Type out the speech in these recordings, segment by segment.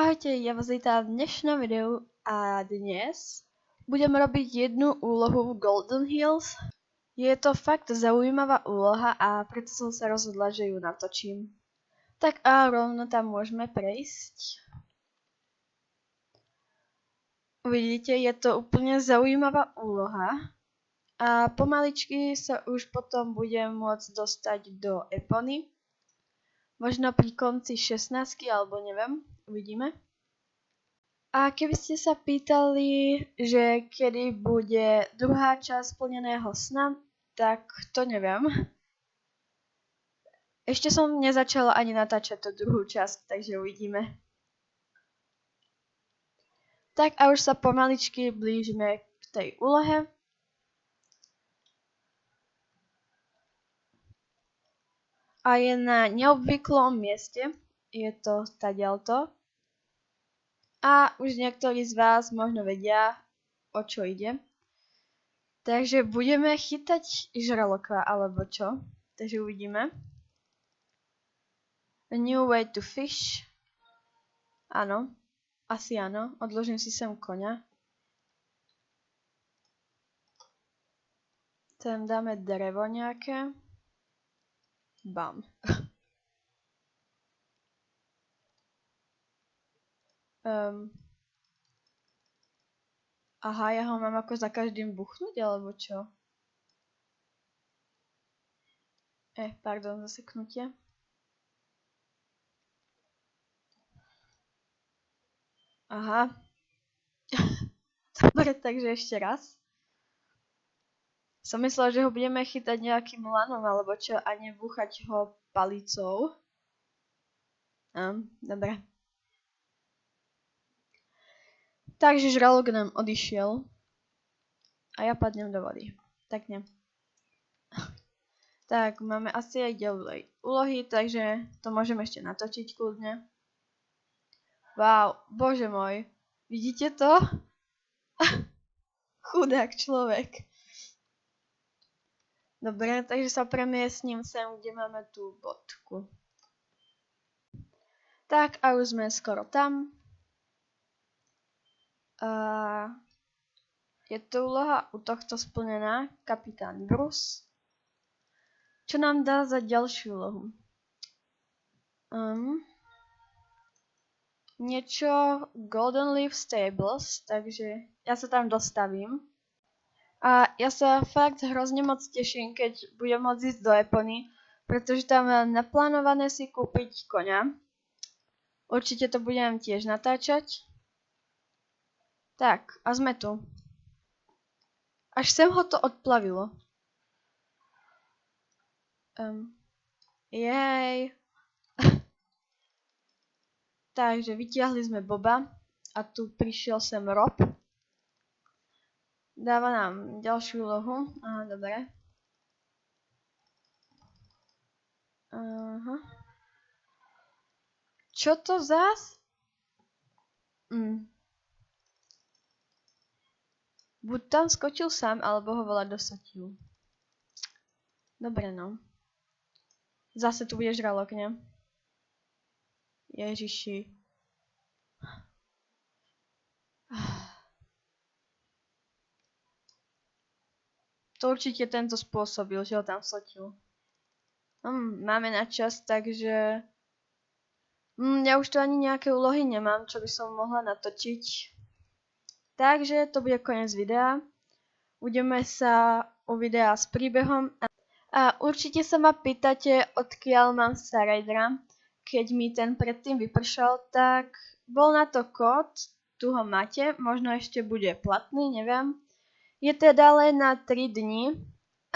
Ahojte, ja vás vítam v dnešnom videu a dnes budem robiť jednu úlohu v Golden Hills. Je to fakt zaujímavá úloha a preto som sa rozhodla, že ju natočím. Tak a rovno tam môžeme prejsť. Uvidíte, je to úplne zaujímavá úloha a pomaličky sa už potom budem môcť dostať do Epony. Možno pri konci 16 alebo neviem, uvidíme. A keby ste sa pýtali, že kedy bude druhá časť splneného sna, tak to neviem. Ešte som nezačala ani natáčať tú druhú časť, takže uvidíme. Tak a už sa pomaličky blížime k tej úlohe. A je na neobvyklom mieste, je to tadiaľto. A už niektorí z vás možno vedia, o čo ide. Takže budeme chytať žraloka, alebo čo? Takže uvidíme. A new way to fish. Áno, asi áno. Odložím si sem koňa. Tam dáme drevo nejaké. Bam. Aha, ja ho mám ako za každým buchnúť, alebo čo? Pardon, zaseknutie. Aha. Dobre, takže ešte raz. Som myslela, že ho budeme chytať nejakým lanom, alebo čo, a nebúchať ho palicou. Dobre. Takže žralok nám odišiel. A ja padnem do vody. Tak ne. Tak, máme asi aj ďalej úlohy, takže to môžeme ešte natočiť kľudne. Wow, bože môj. Vidíte to? Chudák človek. Dobre, takže sa premiestním sem, kde máme tú bodku. Tak, a už sme skoro tam. Je to úloha u tohto splnená, kapitán Bruce. Čo nám dá za ďalšiu úlohu? Niečo Golden Leaf Stables, takže ja sa tam dostavím. A ja sa fakt hrozne moc teším, keď budem môcť ísť do Epony, pretože tam mám naplánované si kúpiť koňa. Určite to budem tiež natáčať. Tak, a sme tu. Až sem ho to odplavilo. Jej. Takže vytiahli sme Boba a tu prišiel sem Rob. Dáva nám ďalšiu úlohu. Aha, dobre. Aha. Čo to zás? Buď tam skočil sám, alebo ho veľa dosatil. Dobre, no. Zase tu bude žralok, ne? Ježiši. To určite tento spôsobil, že ho tam sotil. Máme na čas, takže... ja už tu ani nejaké úlohy nemám, čo by som mohla natočiť. Takže to bude koniec videa. Budeme sa u videa s príbehom. A určite sa ma pýtate, odkiaľ mám Starridera. Keď mi ten predtým vypršal, tak bol na to kód. Tu ho máte, možno ešte bude platný, neviem. Je teda len na 3 dni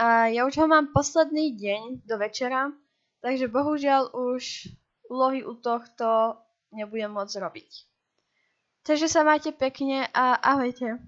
a ja už ho mám posledný deň do večera, takže bohužiaľ už úlohy u tohto nebudem môcť robiť. Takže sa majte pekne a ahojte.